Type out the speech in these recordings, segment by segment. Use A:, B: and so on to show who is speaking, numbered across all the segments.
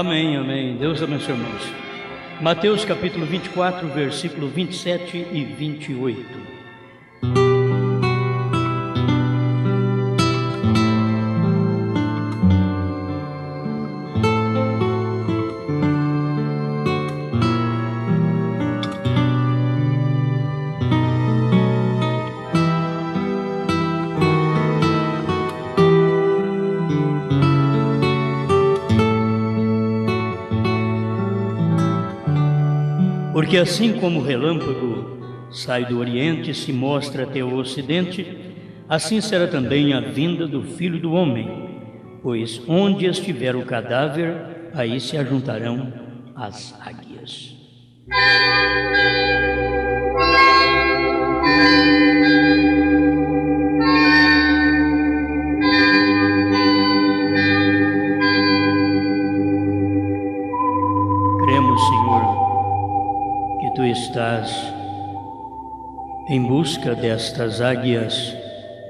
A: Amém, amém. Deus abençoe, irmãos. Mateus capítulo 24, versículo 27 e 28. Porque assim como o relâmpago sai do Oriente e se mostra até o Ocidente, assim será também a vinda do Filho do Homem. Pois onde estiver o cadáver, aí se ajuntarão as águias. Cremos, Senhor, que Tu estás em busca destas águias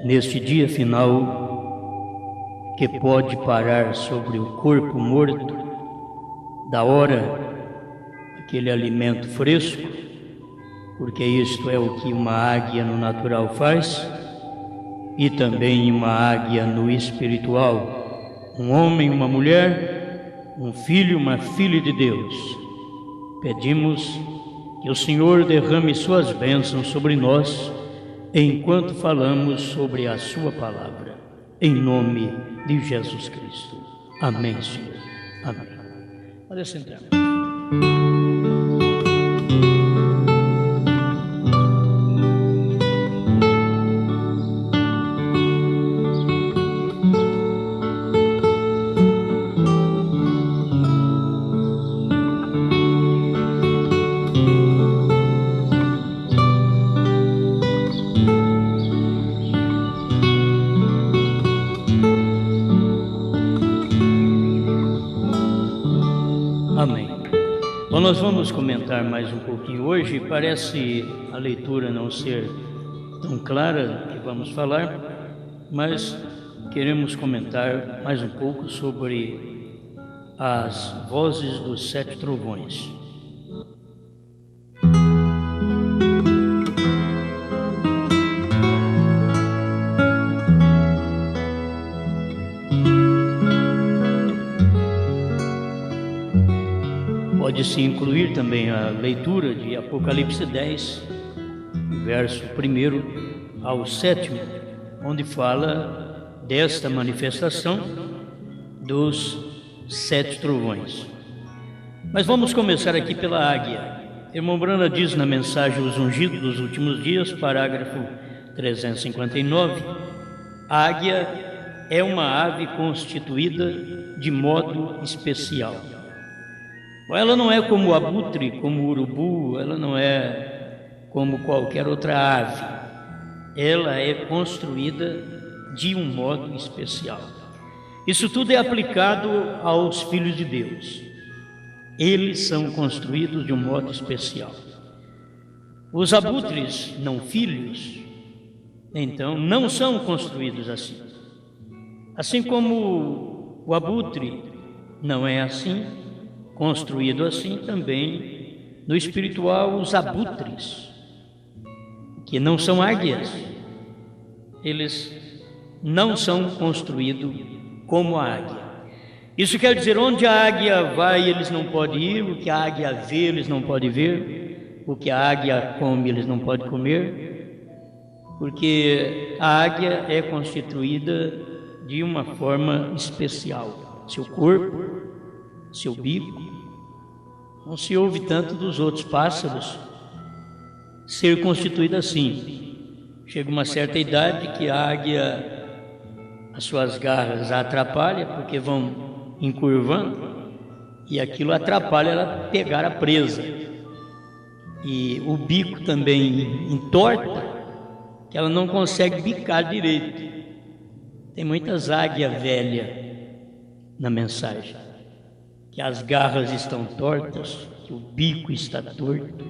A: neste dia final, que pode parar sobre o corpo morto, da hora aquele alimento fresco, porque isto é o que uma águia no natural faz, e também uma águia no espiritual, um homem, uma mulher, um filho, uma filha de Deus. Pedimos que o Senhor derrame suas bênçãos sobre nós, enquanto falamos sobre a sua palavra, em nome de Jesus Cristo. Amém, Senhor. Amém. Pode sentar. Amém. Bom, nós vamos comentar mais um pouquinho hoje. Parece a leitura não ser tão clara que vamos falar, mas queremos comentar mais um pouco sobre as vozes dos 7 trovões. Pode-se incluir também a leitura de Apocalipse 10, verso 1 ao 7, onde fala desta manifestação dos 7 trovões. Mas vamos começar aqui pela águia. Irmão Branda diz na mensagem Os Ungidos dos Últimos Dias, parágrafo 359, a águia é uma ave constituída de modo especial. Ela não é como o abutre, como o urubu, ela não é como qualquer outra ave. Ela é construída de um modo especial. Isso tudo é aplicado aos filhos de Deus. Eles são construídos de um modo especial. Os abutres, não filhos, então, não são construídos assim. Assim como o abutre não é assim, construído assim, também no espiritual os abutres, que não são águias, eles não são construídos como a águia. Isso quer dizer, onde a águia vai, eles não podem ir, o que a águia vê, eles não podem ver, o que a águia come, eles não podem comer, porque a águia é constituída de uma forma especial. Seu corpo, seu bico, não se ouve tanto dos outros pássaros ser constituído assim. Chega uma certa idade que a águia, as suas garras a atrapalham, porque vão encurvando, e aquilo atrapalha ela pegar a presa. E o bico também entorta, que ela não consegue bicar direito. Tem muitas águias velhas na mensagem, que as garras estão tortas, que o bico está torto,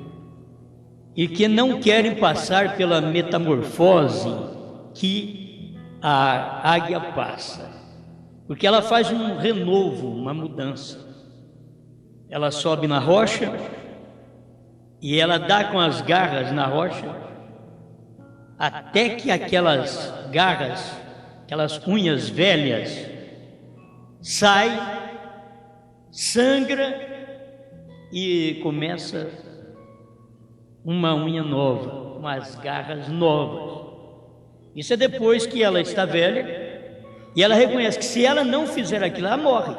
A: e que não querem passar pela metamorfose que a águia passa, porque ela faz um renovo, uma mudança. ela sobe na rocha e ela dá com as garras na rocha até que aquelas garras, aquelas unhas velhas, sai, sangra e começa uma unha nova, umas garras novas. Isso é depois que ela está velha e ela reconhece que se ela não fizer aquilo, ela morre,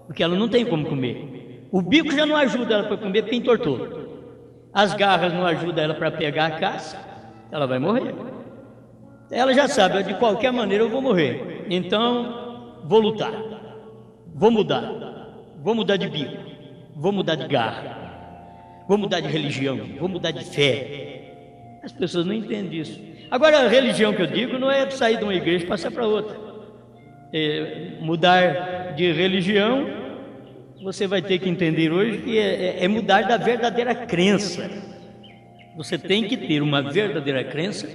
A: porque ela não tem como comer. O bico já não ajuda ela para comer porque entortou. As garras não ajudam ela para pegar a casca, ela vai morrer. Ela já sabe, de qualquer maneira eu vou morrer, então vou lutar, vou mudar de bico, vou mudar de garra, vou mudar de religião, vou mudar de fé. As pessoas não entendem isso. Agora, a religião que eu digo não é sair de uma igreja e passar para outra. Mudar de religião, você vai ter que entender hoje que é mudar da verdadeira crença. Você tem que ter uma verdadeira crença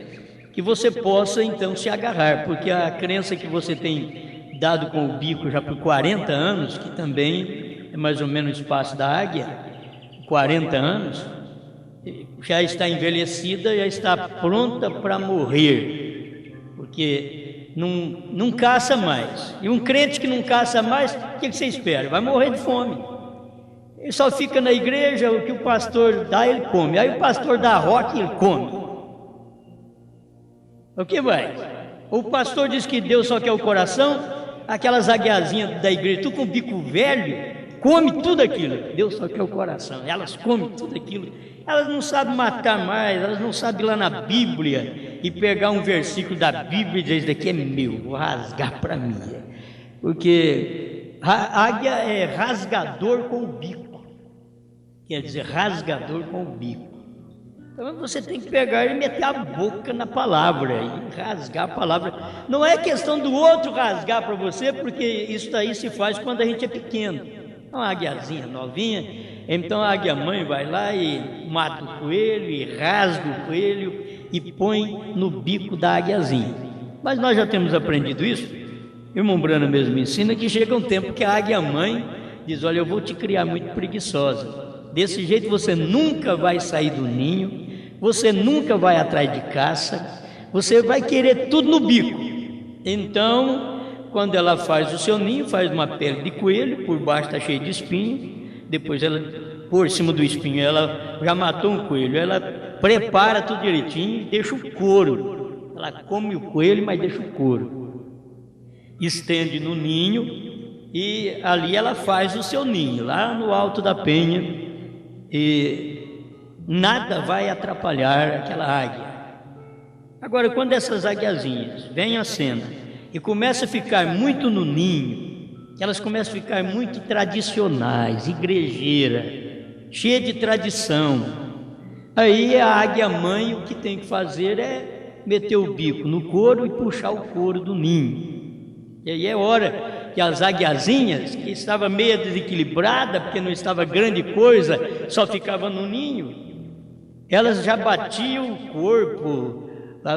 A: que você possa então se agarrar, porque a crença que você tem dado com o bico já por 40 anos, que também é mais ou menos o espaço da águia, 40 anos, já está envelhecida, já está pronta para morrer, porque não caça mais. E um crente que não caça mais, o que você espera? Vai morrer de fome. Ele só fica na igreja, o que o pastor dá, ele come. Aí o pastor dá roque, ele come. O que vai? O pastor diz que Deus só quer o coração, aquelas aguiazinhas da igreja, tu com bico velho, come tudo aquilo. Deus só quer o coração. Elas comem tudo aquilo. Elas não sabem matar mais, elas não sabem ir lá na Bíblia e pegar um versículo da Bíblia e dizer: isso daqui é meu, vou rasgar para mim. Porque a águia é rasgador com o bico, quer dizer, rasgador com o bico. Então você tem que pegar e meter a boca na palavra e rasgar a palavra. Não é questão do outro rasgar para você, porque isso daí se faz quando a gente é pequeno. Uma águiazinha novinha, então a águia mãe vai lá e mata o coelho e rasga o coelho e põe no bico da águiazinha. Mas nós já temos aprendido isso. Irmão Brana mesmo me ensina que chega um tempo que a águia mãe diz: olha, eu vou te criar muito preguiçosa. Desse jeito você nunca vai sair do ninho, você nunca vai atrás de caça, você vai querer tudo no bico. Então, quando ela faz o seu ninho, faz uma pele de coelho, por baixo está cheio de espinho, depois ela, por cima do espinho, ela já matou um coelho, ela prepara tudo direitinho e deixa o couro. Ela come o coelho, mas deixa o couro. Estende no ninho e ali ela faz o seu ninho, lá no alto da penha, e nada vai atrapalhar aquela águia. Agora, quando essas aguiazinhas vêm à cena e começam a ficar muito no ninho, elas começam a ficar muito tradicionais, igrejeira, cheia de tradição, aí a águia mãe o que tem que fazer é meter o bico no couro e puxar o couro do ninho. E aí é hora que as aguiazinhas, que estava meio desequilibrada, porque não estava grande coisa, só ficava no ninho, elas já batiam o corpo,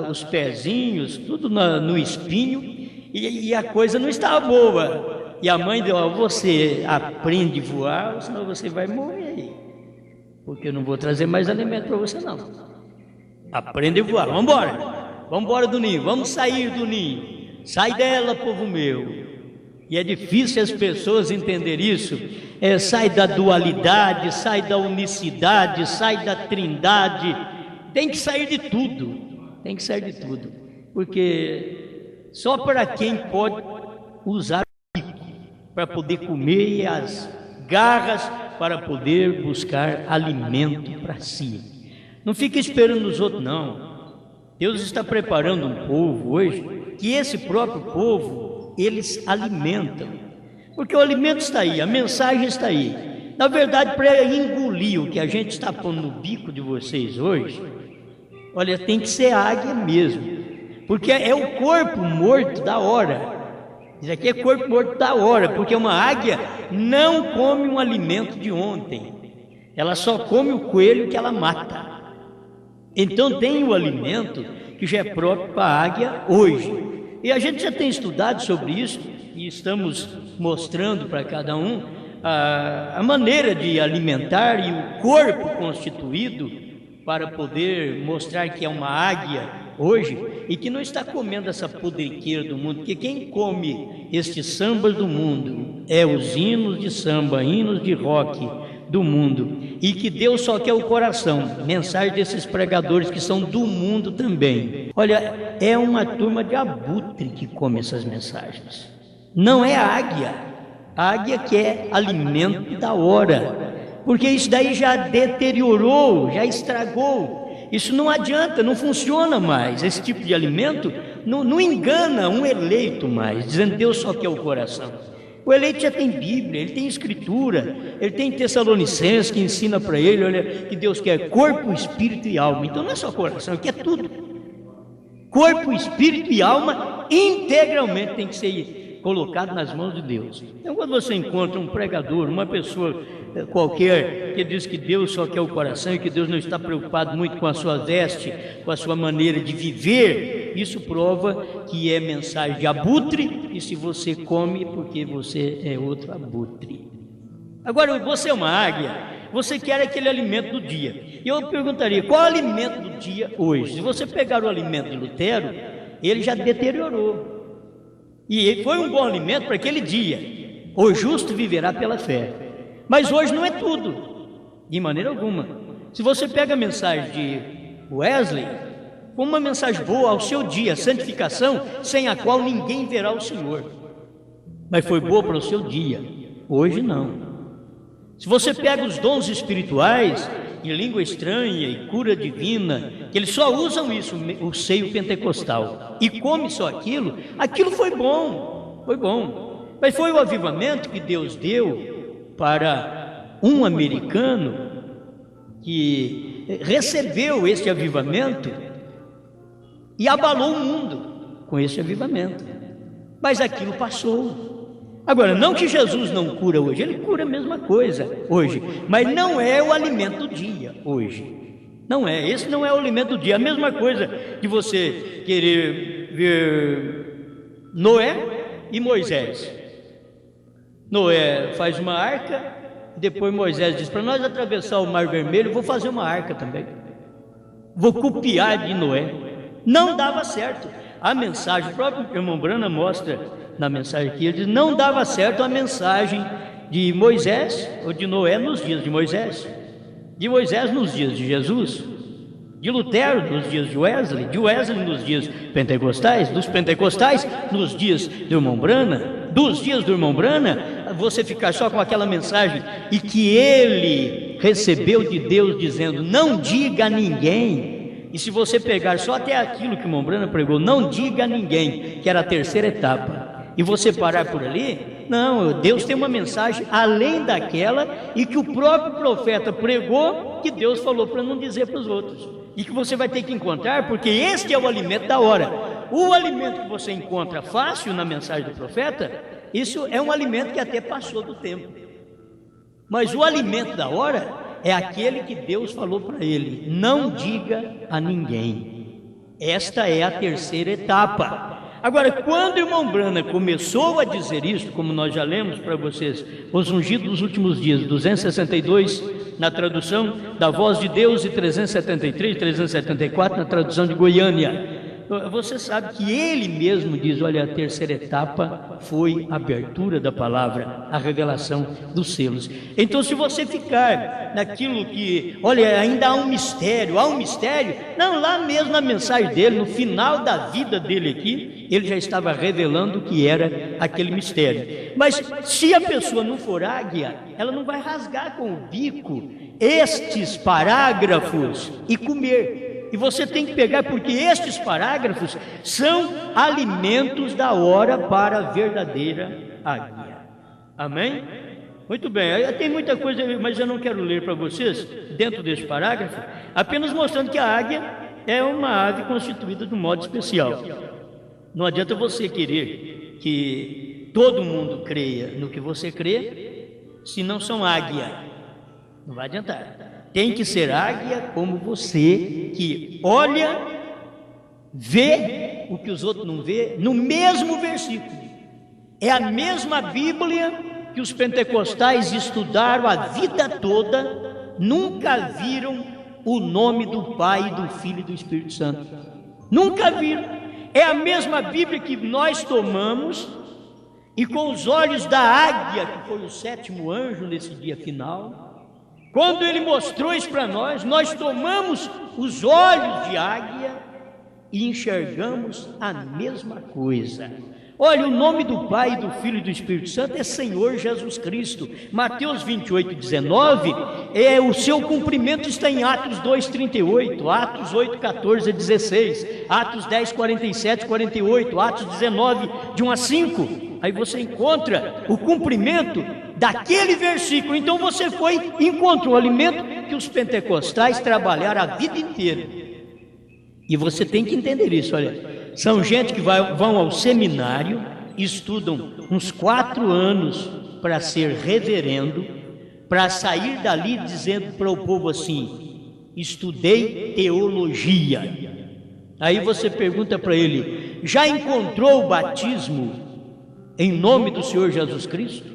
A: os pezinhos, tudo no espinho, e a coisa não estava boa. E a mãe deu: você aprende a voar, senão você vai morrer, porque eu não vou trazer mais alimento para você não. Aprende a voar, vamos embora do ninho, vamos sair do ninho. Sai dela, povo meu. E é difícil as pessoas entenderem isso. Sai da dualidade, sai da unicidade, sai da trindade. Tem que sair de tudo. Tem que sair de tudo. Porque só para quem pode usar o bico para poder comer e as garras para poder buscar alimento para si. Não fica esperando os outros, não. Deus está preparando um povo hoje, que esse próprio povo, eles alimentam. Porque o alimento está aí, a mensagem está aí. Na verdade, para engolir o que a gente está pondo no bico de vocês hoje, olha, tem que ser águia mesmo. Porque é o corpo morto da hora. Isso aqui é corpo morto da hora, porque uma águia não come um alimento de ontem. Ela só come o coelho que ela mata. Então tem o alimento que já é próprio para a águia hoje. E a gente já tem estudado sobre isso e estamos mostrando para cada um, a maneira de alimentar e o corpo constituído para poder mostrar que é uma águia hoje e que não está comendo essa podriqueira do mundo, porque quem come estes sambas do mundo é os hinos de samba, hinos de rock do mundo, e que Deus só quer o coração. Mensagem desses pregadores que são do mundo também. Olha, é uma turma de abutre que come essas mensagens. Não é a águia. A águia quer alimento da hora, porque isso daí já deteriorou, já estragou. Isso não adianta, não funciona mais. Esse tipo de alimento não engana um eleito mais, dizendo Deus só quer o coração. O eleito já tem Bíblia, ele tem Escritura, ele tem Tessalonicenses que ensina para ele, olha, que Deus quer corpo, espírito e alma. Então não é só coração, ele quer tudo. Corpo, espírito e alma integralmente tem que ser colocado nas mãos de Deus. Então quando você encontra um pregador, uma pessoa qualquer que diz que Deus só quer o coração e que Deus não está preocupado muito com a sua veste, com a sua maneira de viver, isso prova que é mensagem de abutre, e se você come, porque você é outro abutre. Agora, você é uma águia, você quer aquele alimento do dia. E eu perguntaria, qual é o alimento do dia hoje? Se você pegar o alimento de Lutero, ele já deteriorou. E foi um bom alimento para aquele dia. O justo viverá pela fé. Mas hoje não é tudo, de maneira alguma. Se você pega a mensagem de Wesley, foi uma mensagem boa ao seu dia, santificação, sem a qual ninguém verá o Senhor. Mas foi boa para o seu dia, hoje não. Se você pega os dons espirituais, e língua estranha e cura divina, que eles só usam isso, o seio pentecostal, e come só aquilo, aquilo foi bom, Mas foi o avivamento que Deus deu para um americano que recebeu esse avivamento e abalou o mundo com esse avivamento. Mas aquilo passou. Agora, não que Jesus não cura hoje, ele cura a mesma coisa hoje, mas não é o alimento do dia hoje. Não é, esse não é o alimento do dia. A mesma coisa de você querer ver Noé e Moisés. Noé faz uma arca, depois Moisés diz, para nós atravessar o Mar Vermelho, vou fazer uma arca também. Vou copiar de Noé. Não dava certo. A mensagem, o próprio irmão Brana mostra na mensagem aqui, ele diz, não dava certo a mensagem de Moisés, ou de Noé nos dias de Moisés, de Moisés nos dias de Jesus, de Lutero nos dias de Wesley nos dias pentecostais, dos pentecostais nos dias do irmão Brana, dos dias do irmão Brana, você ficar só com aquela mensagem e que ele recebeu de Deus dizendo, não diga a ninguém. E se você pegar só até aquilo que o irmão Brana pregou, não diga a ninguém, que era a terceira etapa, e você parar por ali, não, Deus tem uma mensagem além daquela, e que o próprio profeta pregou, que Deus falou para não dizer para os outros, e que você vai ter que encontrar, porque este é o alimento da hora. O alimento que você encontra fácil na mensagem do profeta, isso é um alimento que até passou do tempo, mas o alimento da hora é aquele que Deus falou para ele, não diga a ninguém. Esta é a terceira etapa. Agora, quando o irmão Brana começou a dizer isso, como nós já lemos para vocês, os ungidos dos últimos dias, 262 na tradução da Voz de Deus e 373, 374 na tradução de Goiânia, você sabe que ele mesmo diz, olha, a terceira etapa foi a abertura da palavra, a revelação dos selos. Então, se você ficar naquilo que, olha, ainda há um mistério, não, lá mesmo na mensagem dele, no final da vida dele aqui, ele já estava revelando o que era aquele mistério. Mas se a pessoa não for águia, ela não vai rasgar com o bico estes parágrafos e comer. E você tem que pegar, porque estes parágrafos são alimentos da hora para a verdadeira águia. Amém? Muito bem, tem muita coisa, mas eu não quero ler para vocês, dentro deste parágrafo, apenas mostrando que a águia é uma ave constituída de um modo especial. Não adianta você querer que todo mundo creia no que você crê, se não são águia. Não vai adiantar. Tem que ser águia como você, que olha, vê o que os outros não vê, no mesmo versículo. É a mesma Bíblia, que os pentecostais estudaram a vida toda, nunca viram o nome do Pai, do Filho e do Espírito Santo. Nunca viram. É a mesma Bíblia que nós tomamos, e com os olhos da águia, que foi o sétimo anjo nesse dia final, quando ele mostrou isso para nós, nós tomamos os olhos de águia e enxergamos a mesma coisa. Olha, o nome do Pai, do Filho e do Espírito Santo é Senhor Jesus Cristo. Mateus 28, 19, o seu cumprimento está em Atos 2, 38, Atos 8, 14 a 16, Atos 10, 47, 48, Atos 19, de 1 a 5. Aí você encontra o cumprimento daquele versículo. Então você encontrou o alimento que os pentecostais trabalharam a vida inteira. E você tem que entender isso, olha. São gente que vão ao seminário, estudam uns 4 anos para ser reverendo, para sair dali dizendo para o povo assim: estudei teologia. Aí você pergunta para ele: já encontrou o batismo em nome do Senhor Jesus Cristo?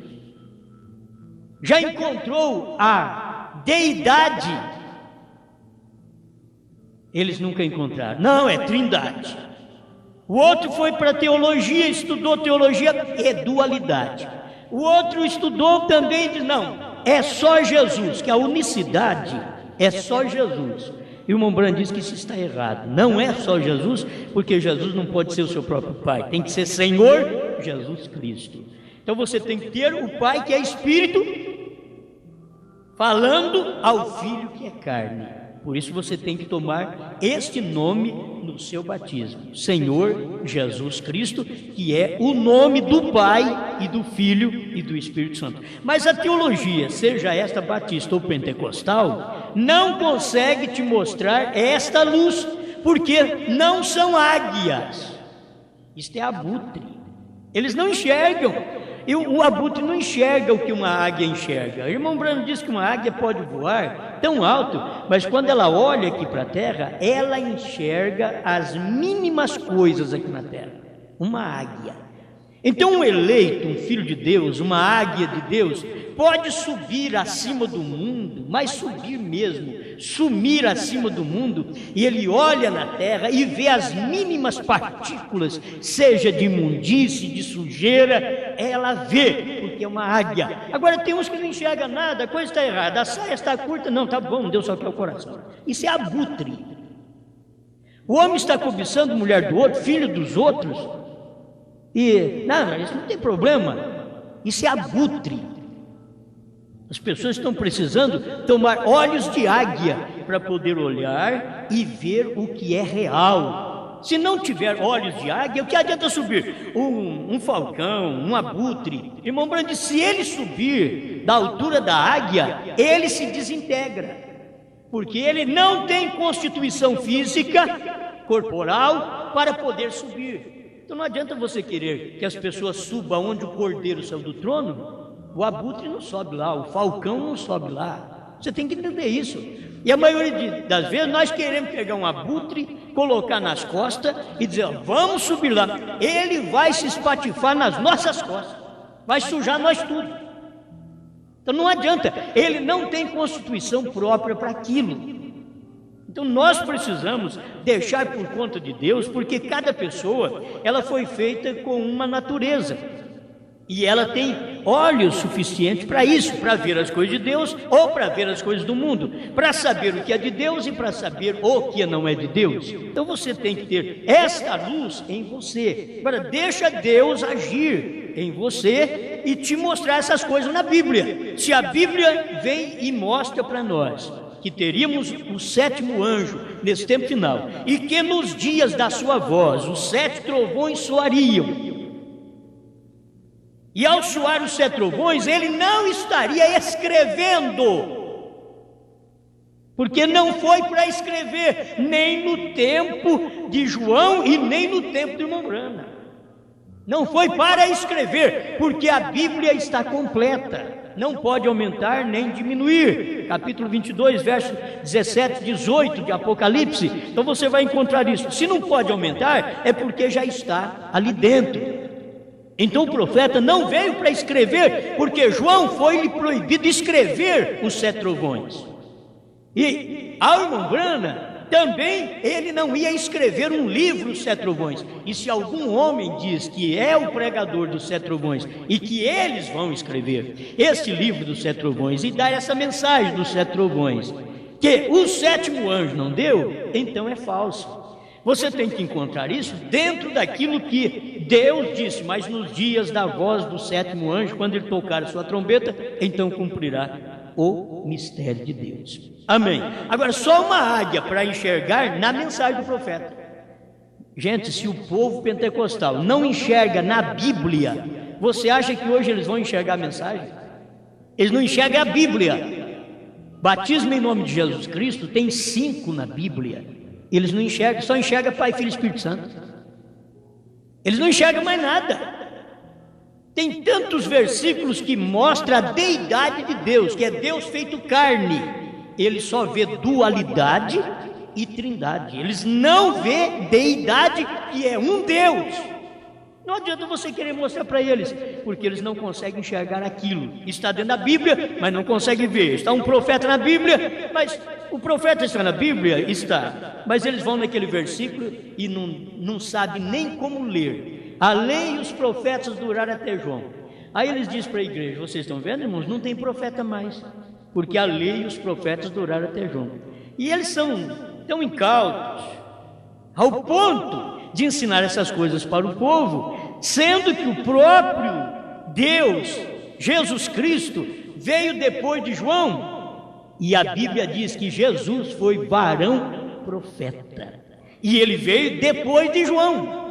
A: Já encontrou a deidade? Eles nunca encontraram. Não, é trindade. O outro foi para teologia, estudou teologia, é dualidade. O outro estudou também e diz: não, é só Jesus, que a unicidade é só Jesus. E o irmão Brandt diz que isso está errado. Não é só Jesus, porque Jesus não pode ser o seu próprio Pai, tem que ser Senhor Jesus Cristo. Então você tem que ter o Pai, que é Espírito, falando ao Filho, que é carne. Por isso você tem que tomar este nome no seu batismo: Senhor Jesus Cristo, que é o nome do Pai e do Filho e do Espírito Santo. Mas a teologia, seja esta batista ou pentecostal, não consegue te mostrar esta luz, porque não são águias. Isto é abutre. Eles não enxergam. E o abutre não enxerga o que uma águia enxerga. O irmão Brandt diz que uma águia pode voar tão alto, mas quando ela olha aqui para a terra, ela enxerga as mínimas coisas aqui na terra. Uma águia. Então um eleito, um filho de Deus, uma águia de Deus, pode subir acima do mundo, mas subir mesmo, sumir acima do mundo, e ele olha na terra e vê as mínimas partículas, seja de imundície, de sujeira, ela vê, porque é uma águia. Agora tem uns que não enxergam nada, a coisa está errada, a saia está curta, não, tá bom, Deus só quer o coração. Isso é abutre. O homem está cobiçando mulher do outro, filho dos outros, e não, isso não tem problema. Isso é abutre. As pessoas estão precisando tomar olhos de águia para poder olhar e ver o que é real. Se não tiver olhos de águia, o que adianta subir? Um falcão, um abutre. Irmão Brandt, se ele subir da altura da águia, ele se desintegra, porque ele não tem constituição física, corporal, para poder subir. Então não adianta você querer que as pessoas subam onde o cordeiro saiu do trono. O abutre não sobe lá, o falcão não sobe lá. Você tem que entender isso. E a maioria das vezes nós queremos pegar um abutre, colocar nas costas e dizer: ó, vamos subir lá. Ele vai se espatifar nas nossas costas, vai sujar nós tudo. Então não adianta, ele não tem constituição própria para aquilo. Então nós precisamos deixar por conta de Deus, porque cada pessoa, ela foi feita com uma natureza, e ela tem olhos suficientes para isso, para ver as coisas de Deus ou para ver as coisas do mundo, para saber o que é de Deus e para saber o que não é de Deus. Então você tem que ter esta luz em você. Agora deixa Deus agir em você e te mostrar essas coisas na Bíblia. Se a Bíblia vem e mostra para nós que teríamos o 7º anjo nesse tempo final, e que nos dias da sua voz os 7 trovões soariam, e ao soar os 7 trovões ele não estaria escrevendo, porque não foi para escrever nem no tempo de João e nem no tempo de irmão Brandt. Não foi para escrever, porque a Bíblia está completa, não pode aumentar nem diminuir. Capítulo 22, verso 17, 18 de Apocalipse. Então você vai encontrar isso. Se não pode aumentar, é porque já está ali dentro. Então o profeta não veio para escrever, porque João foi-lhe proibido escrever os 7 trovões. E ao irmão Branham também ele não ia escrever um livro, os 7 trovões. E se algum homem diz que é o pregador dos 7 trovões e que eles vão escrever este livro dos 7 trovões e dar essa mensagem dos 7 trovões, que o 7º anjo não deu, então é falso. Você tem que encontrar isso dentro daquilo que Deus disse, mas nos dias da voz do 7º anjo, quando ele tocar a sua trombeta, então cumprirá o mistério de Deus. Amém. Agora, só uma águia para enxergar na mensagem do profeta. Gente, se o povo pentecostal não enxerga na Bíblia, você acha que hoje eles vão enxergar a mensagem? Eles não enxergam a Bíblia. Batismo em nome de Jesus Cristo tem 5 na Bíblia. Eles não enxergam, só enxergam Pai, Filho e Espírito Santo. Eles não enxergam mais nada. Tem tantos versículos que mostram a deidade de Deus, que é Deus feito carne. Ele só vê dualidade e trindade. Eles não vê deidade, que é um Deus. Não adianta você querer mostrar para eles, porque eles não conseguem enxergar aquilo. Está dentro da Bíblia, mas não conseguem ver. Está um profeta na Bíblia, mas o profeta está na Bíblia? Está. Mas eles vão naquele versículo e não sabem nem como ler. A lei e os profetas duraram até João. Aí eles dizem para a igreja: vocês estão vendo, irmãos? Não tem profeta mais, porque a lei e os profetas duraram até João. E eles são tão incautos, ao ponto de ensinar essas coisas para o povo, sendo que o próprio Deus, Jesus Cristo, veio depois de João, e a Bíblia diz que Jesus foi varão profeta, e ele veio depois de João.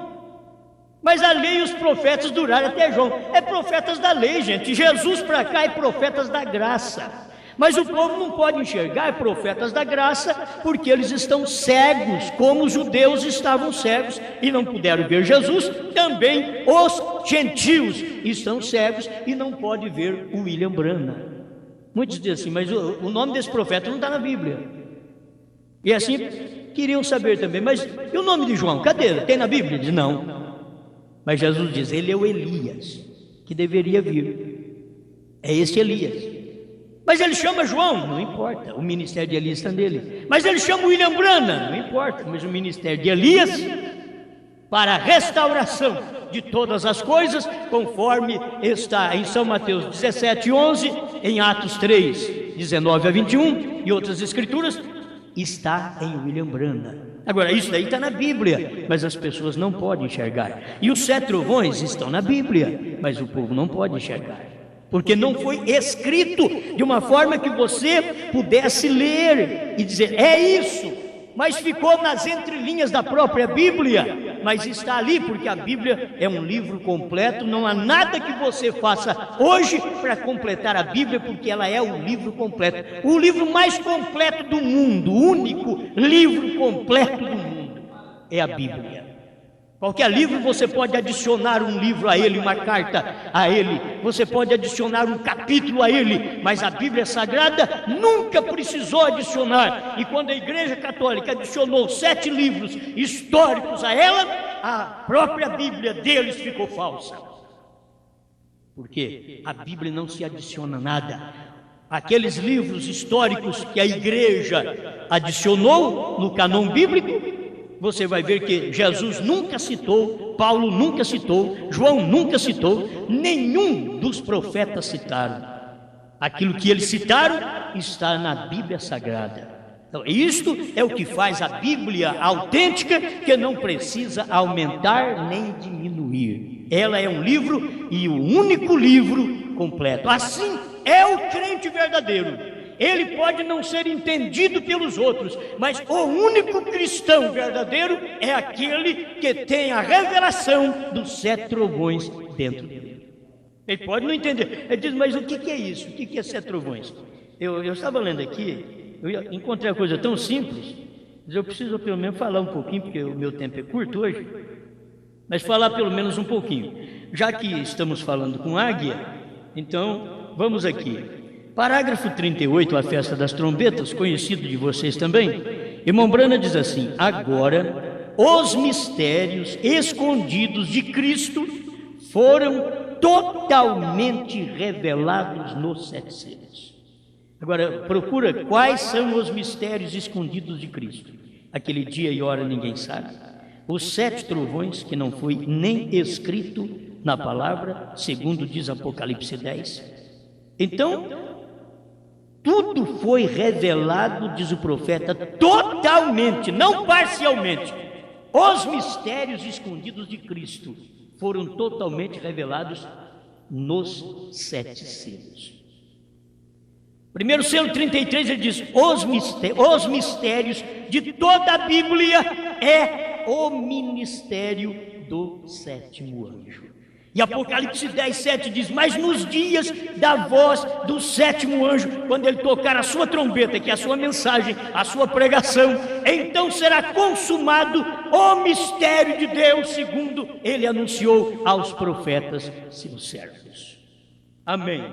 A: Mas a lei e os profetas duraram até João. É profetas da lei, gente. Jesus para cá é profetas da graça. Mas o povo não pode enxergar profetas da graça, porque eles estão cegos, como os judeus estavam cegos e não puderam ver Jesus. Também os gentios estão cegos e não podem ver o William Branham. Muitos dizem assim: mas o nome desse profeta não está na Bíblia. E assim queriam saber também: mas e o nome de João? Cadê? Tem na Bíblia? Diz: não. Mas Jesus diz: ele é o Elias que deveria vir. É esse Elias. Mas ele chama João, não importa, o ministério de Elias está nele. Mas ele chama William Branham, não importa, mas o ministério de Elias para a restauração de todas as coisas, conforme está em São Mateus 17:11, em Atos 3:19-21 e outras escrituras, está em William Branham. Agora, isso daí está na Bíblia, mas as pessoas não podem enxergar. E os 7 trovões estão na Bíblia, mas o povo não pode enxergar, porque não foi escrito de uma forma que você pudesse ler e dizer: é isso, mas ficou nas entrelinhas da própria Bíblia, mas está ali, porque a Bíblia é um livro completo. Não há nada que você faça hoje para completar a Bíblia, porque ela é o livro completo, o livro mais completo do mundo, o único livro completo do mundo é a Bíblia. Qualquer livro você pode adicionar um livro a ele, uma carta a ele, você pode adicionar um capítulo a ele, mas a Bíblia Sagrada nunca precisou adicionar. E quando a Igreja Católica adicionou 7 livros históricos a ela, a própria Bíblia deles ficou falsa, porque a Bíblia não se adiciona nada. Aqueles livros históricos que a Igreja adicionou no cânon bíblico, você vai ver que Jesus nunca citou, Paulo nunca citou, João nunca citou, nenhum dos profetas citaram. Aquilo que eles citaram está na Bíblia Sagrada. Então, isto é o que faz a Bíblia autêntica, que não precisa aumentar nem diminuir. Ela é um livro e o único livro completo. Assim é o crente verdadeiro. Ele pode não ser entendido pelos outros, mas o único cristão verdadeiro é aquele que tem a revelação dos 7 trovões dentro dele. Ele pode não entender. Ele diz: mas o que é isso? O que é 7 trovões? Eu estava lendo aqui, eu encontrei uma coisa tão simples, mas eu preciso pelo menos falar um pouquinho, porque o meu tempo é curto hoje, mas falar pelo menos um pouquinho. Já que estamos falando com águia, então vamos aqui. Parágrafo 38, a festa das trombetas, conhecido de vocês também. Irmão Branham diz assim: agora os mistérios escondidos de Cristo foram totalmente revelados nos 7 selos. Agora, procura quais são os mistérios escondidos de Cristo. Aquele dia e hora ninguém sabe. Os 7 trovões, que não foi nem escrito na palavra, segundo diz Apocalipse 10. Então, tudo foi revelado, diz o profeta, totalmente, não parcialmente. Os mistérios escondidos de Cristo foram totalmente revelados nos 7 selos. Primeiro selo 33, ele diz: os mistérios de toda a Bíblia é o ministério do 7º anjo. E Apocalipse 10, 7 diz: mas nos dias da voz do 7º anjo, quando ele tocar a sua trombeta, que é a sua mensagem, a sua pregação, então será consumado o mistério de Deus, segundo ele anunciou aos profetas, seus servos. Amém.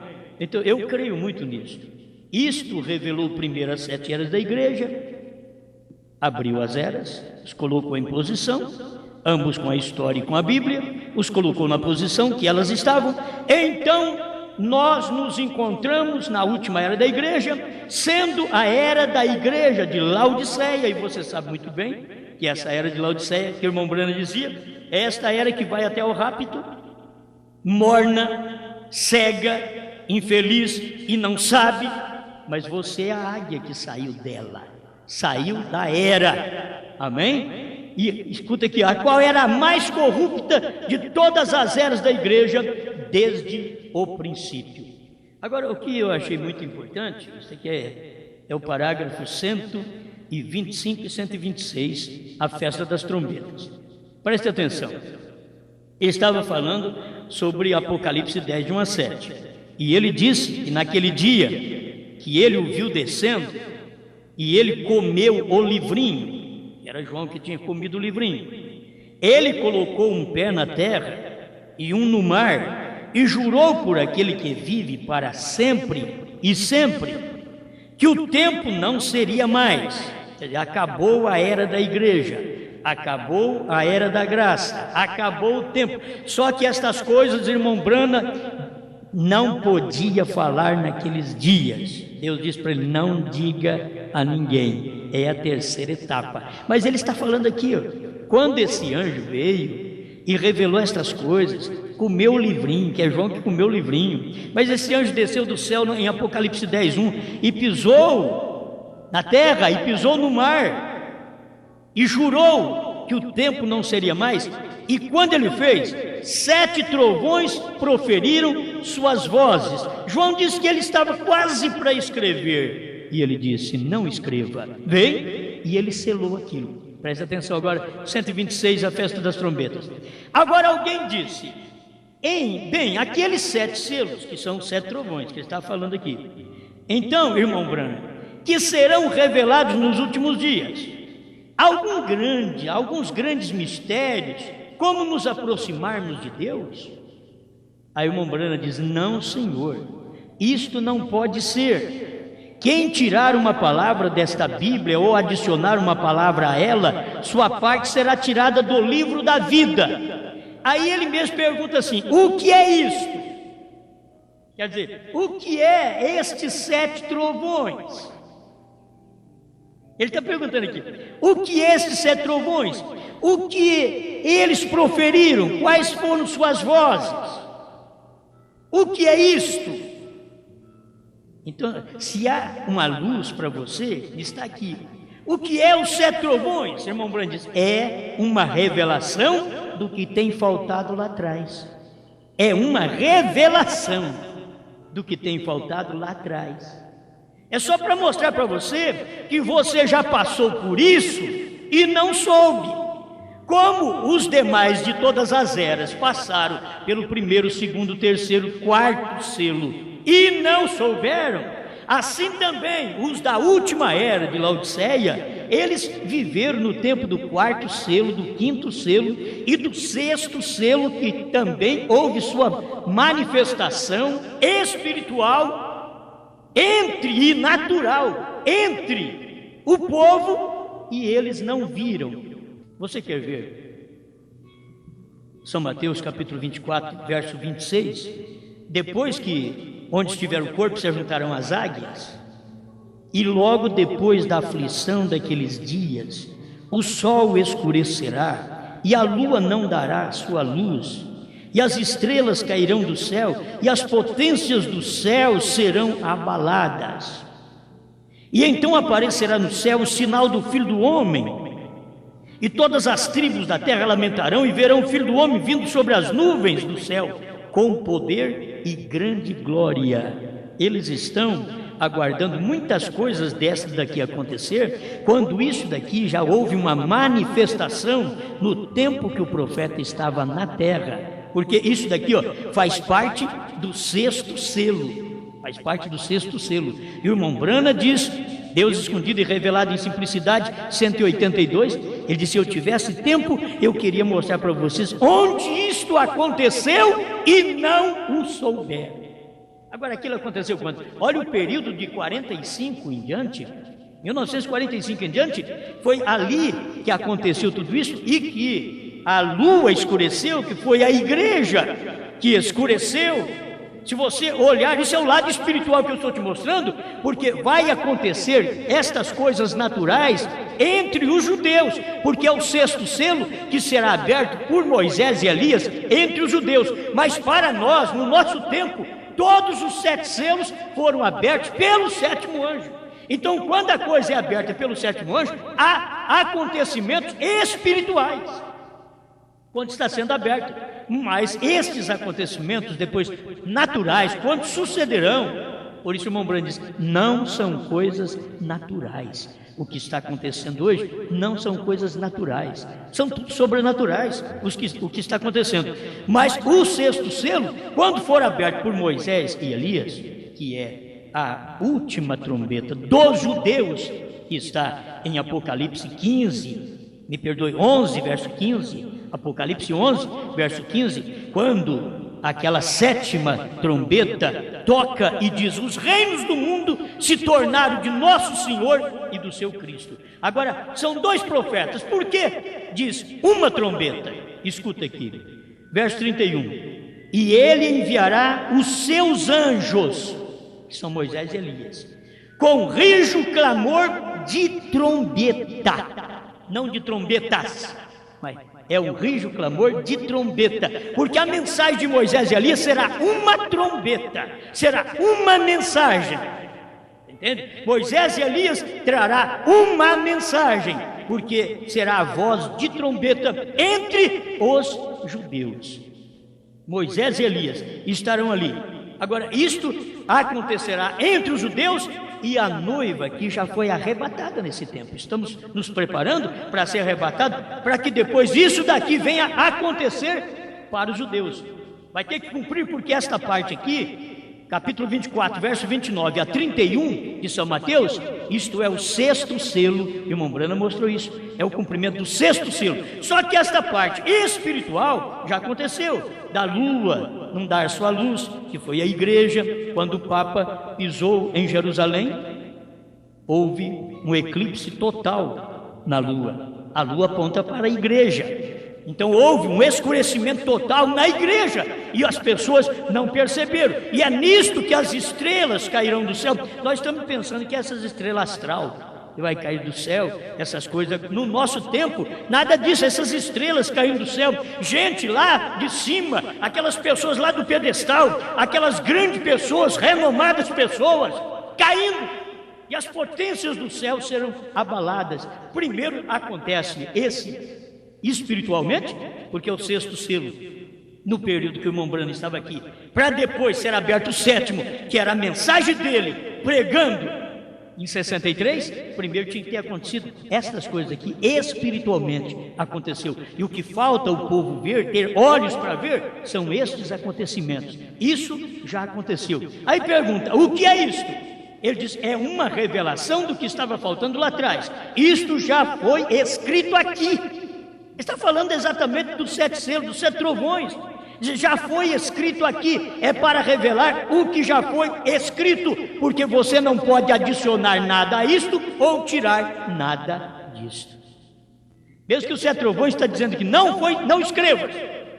A: Então eu creio muito nisto. Isto revelou primeiro as 7 eras da igreja, abriu as eras, os colocou em posição, ambos com a história e com a Bíblia, os colocou na posição que elas estavam. Então nós nos encontramos na última era da igreja, sendo a era da igreja de Laodiceia, e você sabe muito bem que essa era de Laodiceia, que o irmão Brana dizia, é esta era que vai até o rapto, morna, cega, infeliz e não sabe, mas você é a águia que saiu dela, saiu da era, amém? E escuta aqui, a qual era a mais corrupta de todas as eras da igreja desde o princípio. Agora, o que eu achei muito importante, isso aqui é o parágrafo 125 e 126, a festa das trombetas. Preste atenção. Ele estava falando sobre Apocalipse 10, de 1 a 7. E ele disse que naquele dia que ele o viu descendo, e ele comeu o livrinho, era João que tinha comido o livrinho, ele colocou um pé na terra e um no mar, e jurou por aquele que vive para sempre e sempre, que o tempo não seria mais. Acabou a era da igreja, acabou a era da graça, acabou o tempo. Só que estas coisas, irmão Brana, não podia falar naqueles dias. Deus disse para ele: não diga a ninguém. É a terceira etapa. Mas ele está falando aqui, ó, quando esse anjo veio e revelou estas coisas, comeu o livrinho, que é João que comeu o livrinho. Mas esse anjo desceu do céu em Apocalipse 10, 1 e pisou na terra e pisou no mar e jurou que o tempo não seria mais. E quando ele fez, 7 trovões proferiram suas vozes. João disse que ele estava quase para escrever, e ele disse: não escreva, vem. E ele selou aquilo. Preste atenção agora, 126, a festa das trombetas. Agora alguém disse: bem, aqueles 7 selos, que são 7 trovões, que ele está falando aqui, então, irmão Branco, que serão revelados nos últimos dias alguns grandes mistérios, como nos aproximarmos de Deus? Aí o irmão Brana diz: não, Senhor, isto não pode ser. Quem tirar uma palavra desta Bíblia ou adicionar uma palavra a ela, sua parte será tirada do livro da vida. Aí ele mesmo pergunta assim: o que é isto? Quer dizer, o que é estes 7 trovões? Ele está perguntando aqui: o que é estes 7 trovões? O que eles proferiram? Quais foram suas vozes? O que é isto? Então, se há uma luz para você, está aqui. O que é os 7 trovões? Irmão Brando diz: é uma revelação do que tem faltado lá atrás. É uma revelação do que tem faltado lá atrás. É só para mostrar para você que você já passou por isso e não soube. Como os demais de todas as eras passaram pelo primeiro, segundo, terceiro, quarto selo e não souberam, assim também os da última era de Laodiceia, eles viveram no tempo do 4º selo, do 5º selo e do 6º selo, que também houve sua manifestação espiritual e natural entre o povo, e eles não viram. Você quer ver? São Mateus capítulo 24, verso 26, depois que onde estiver o corpo se juntarão as águias, e logo depois da aflição daqueles dias, o sol escurecerá, e a lua não dará sua luz, e as estrelas cairão do céu, e as potências do céu serão abaladas. E então aparecerá no céu o sinal do Filho do Homem, e todas as tribos da terra lamentarão e verão o Filho do Homem vindo sobre as nuvens do céu, com poder e grande glória. Eles estão aguardando muitas coisas dessas daqui acontecer, quando isso daqui já houve uma manifestação no tempo que o profeta estava na terra, porque isso daqui, ó, faz parte do sexto selo, faz parte do sexto selo. E o irmão Brana diz, Deus escondido e revelado em simplicidade, 182, ele disse, se eu tivesse tempo, eu queria mostrar para vocês onde isto aconteceu e não o souber. Agora, aquilo aconteceu quando? Olha o período de 45 em diante, 1945 em diante, foi ali que aconteceu tudo isso, e que a lua escureceu, que foi a igreja que escureceu. Se você olhar, isso é o lado espiritual que eu estou te mostrando, porque vai acontecer estas coisas naturais entre os judeus, porque é o sexto selo que será aberto por Moisés e Elias entre os judeus. Mas para nós, no nosso tempo, todos os 7 selos foram abertos pelo 7º anjo. Então, quando a coisa é aberta pelo 7º anjo, há acontecimentos espirituais quando está sendo aberto. Mas estes acontecimentos depois naturais, quando sucederão, por isso o irmão Brando diz, não são coisas naturais. O que está acontecendo hoje não são coisas naturais, são tudo sobrenaturais o que está acontecendo. Mas o sexto selo, quando for aberto por Moisés e Elias, que é a última trombeta dos judeus, que está em Apocalipse 15, me perdoe, 11, verso 15, Apocalipse 11, verso 15, quando aquela 7ª trombeta toca e diz, os reinos do mundo se tornaram de nosso Senhor e do seu Cristo. Agora, são 2 profetas, por quê? Diz, uma trombeta, escuta aqui, verso 31, e ele enviará os seus anjos, que são Moisés e Elias, com rijo clamor de trombeta, não de trombetas, mas é o rijo clamor de trombeta, porque a mensagem de Moisés e Elias será uma trombeta, será uma mensagem, entende? Moisés e Elias trará uma mensagem, porque será a voz de trombeta entre os judeus. Moisés e Elias estarão ali. Agora, isto acontecerá entre os judeus e a noiva que já foi arrebatada nesse tempo. Estamos nos preparando para ser arrebatado, para que depois isso daqui venha acontecer para os judeus. Vai ter que cumprir, porque esta parte aqui, capítulo 24, verso 29 a 31 de São Mateus, isto é o sexto selo, e o irmão Brana mostrou isso, é o cumprimento do sexto selo. Só que esta parte espiritual já aconteceu, da lua não dar sua luz, que foi a igreja. Quando o Papa pisou em Jerusalém, houve um eclipse total na lua. A lua aponta para a igreja. Então houve um escurecimento total na igreja, e as pessoas não perceberam. E é nisto que as estrelas cairão do céu. Nós estamos pensando que essas estrelas astral vai cair do céu, essas coisas, no nosso tempo, nada disso, essas estrelas caíram do céu, gente lá de cima, aquelas pessoas lá do pedestal, aquelas grandes pessoas, renomadas pessoas, caindo, e as potências do céu serão abaladas. Primeiro acontece esse espiritualmente, porque é o sexto selo, no período que o irmão Brano estava aqui, para depois ser aberto o 7º, que era a mensagem dele, pregando, em 63, primeiro tinha que ter acontecido estas coisas aqui, espiritualmente aconteceu. E o que falta o povo ver, ter olhos para ver, são estes acontecimentos. Isso já aconteceu. Aí pergunta, o que é isto? Ele diz, é uma revelação do que estava faltando lá atrás. Isto já foi escrito aqui. Está falando exatamente dos 7 selos, dos 7 trovões. Já foi escrito aqui, é para revelar o que já foi escrito, porque você não pode adicionar nada a isto ou tirar nada disto. Mesmo que o 7 trovões está dizendo que não foi, não escreva.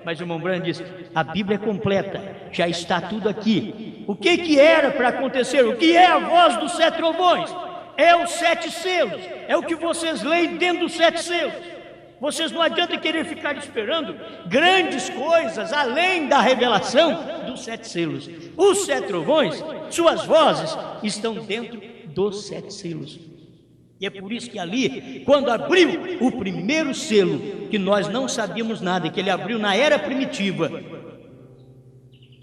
A: Mas o irmão Branham diz: a Bíblia é completa, já está tudo aqui. O que era para acontecer? O que é a voz dos 7 trovões? É os 7 selos, é o que vocês leem dentro dos 7 selos. Vocês não adianta querer ficar esperando grandes coisas além da revelação dos 7 selos. Os 7 trovões, suas vozes, estão dentro dos 7 selos. E é por isso que ali, quando abriu o primeiro selo, que nós não sabíamos nada, que ele abriu na era primitiva,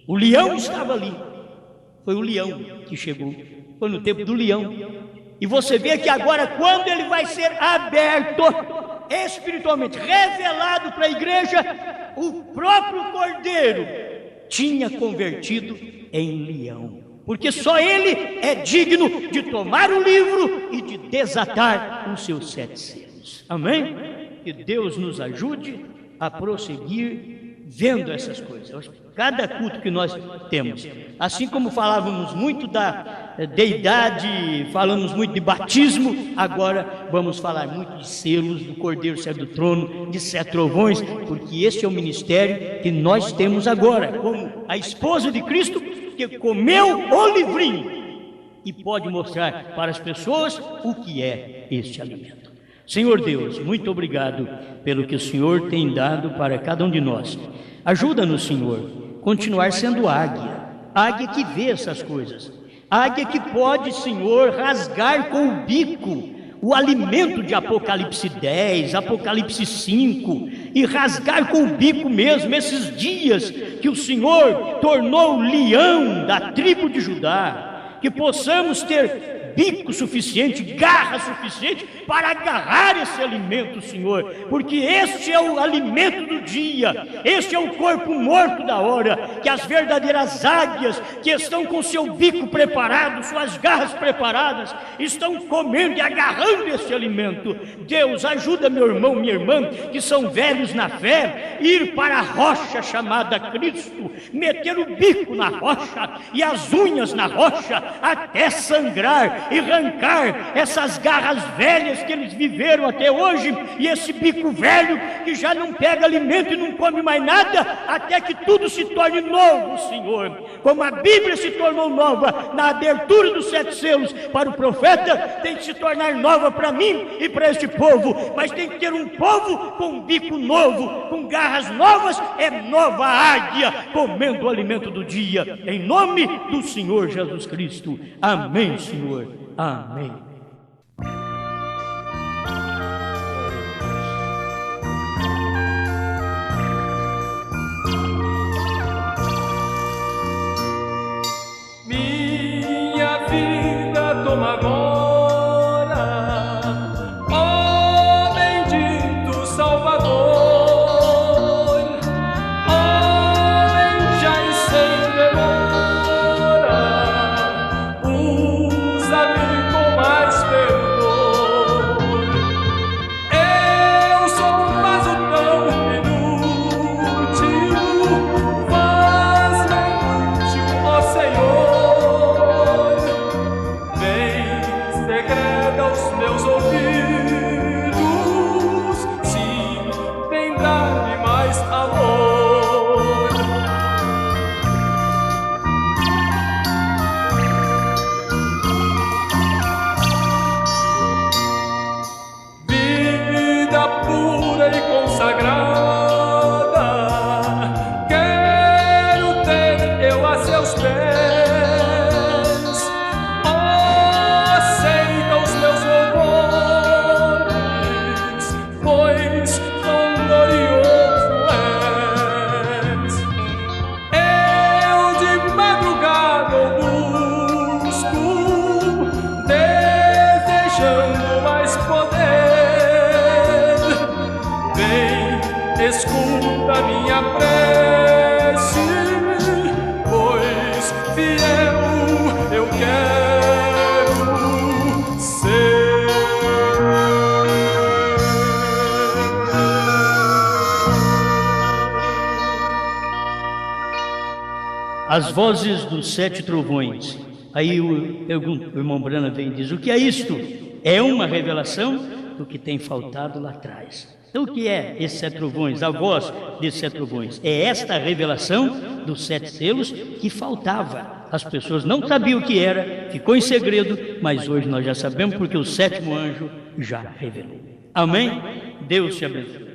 A: o leão estava ali. Foi o leão que chegou, foi no tempo do leão. E você vê que agora, quando ele vai ser aberto espiritualmente, revelado para a igreja, o próprio Cordeiro tinha convertido em leão. Porque só ele é digno de tomar o livro e de desatar os seus 7 selos. Amém? Que Deus nos ajude a prosseguir vendo essas coisas. Cada culto que nós temos, assim como falávamos muito da deidade, falamos muito de batismo, agora vamos falar muito de selos, do Cordeiro sai do trono, de 7 trovões, porque esse é o ministério que nós temos agora, como a esposa de Cristo, que comeu o livrinho e pode mostrar para as pessoas o que é este alimento. Senhor Deus, muito obrigado pelo que o Senhor tem dado para cada um de nós. Ajuda-nos, Senhor, continuar sendo águia, águia que vê essas coisas, águia que pode, Senhor, rasgar com o bico o alimento de Apocalipse 10, Apocalipse 5, e rasgar com o bico mesmo esses dias que o Senhor tornou leão da tribo de Judá, que possamos ter bico suficiente, garra suficiente para agarrar esse alimento, Senhor, porque este é o alimento do dia, este é o corpo morto da hora, que as verdadeiras águias que estão com seu bico preparado, suas garras preparadas, estão comendo e agarrando esse alimento. Deus, ajuda meu irmão, minha irmã, que são velhos na fé, ir para a rocha chamada Cristo, meter o bico na rocha e as unhas na rocha até sangrar e arrancar essas garras velhas que eles viveram até hoje, e esse bico velho que já não pega alimento e não come mais nada, até que tudo se torne novo, Senhor. Como a Bíblia se tornou nova na abertura dos 7 selos para o profeta, tem que se tornar nova para mim e para este povo, mas tem que ter um povo com um bico novo, com garras novas, é nova águia, comendo o alimento do dia, em nome do Senhor Jesus Cristo. Amém, Senhor. Amém.
B: Minha vida toma agora, ó bendito Salvador, ó já e sem demora, usa-me com mais perdor. Eu sou um vaso tão inútil, faz-me inútil, ó Senhor. Vem, secreta os meus ouvidos, sim, vem dar-me mais amor. Vida pura e consagrada, quero ter eu a seus pés. Aceita os meus louvores, pois tão glorioso és. Eu de madrugada o busco, desejando mais poder. Vem, escuta minha prece, pois fiel eu quero ser.
A: As vozes dos 7 trovões. Aí o irmão Branham vem e diz: o que é isto? É uma revelação do que tem faltado lá atrás. Então, o que é esses 7 trovões? A voz desses 7 trovões? É esta revelação dos 7 selos que faltava. As pessoas não sabiam o que era, ficou em segredo, mas hoje nós já sabemos porque o 7º anjo já revelou. Amém? Deus te abençoe.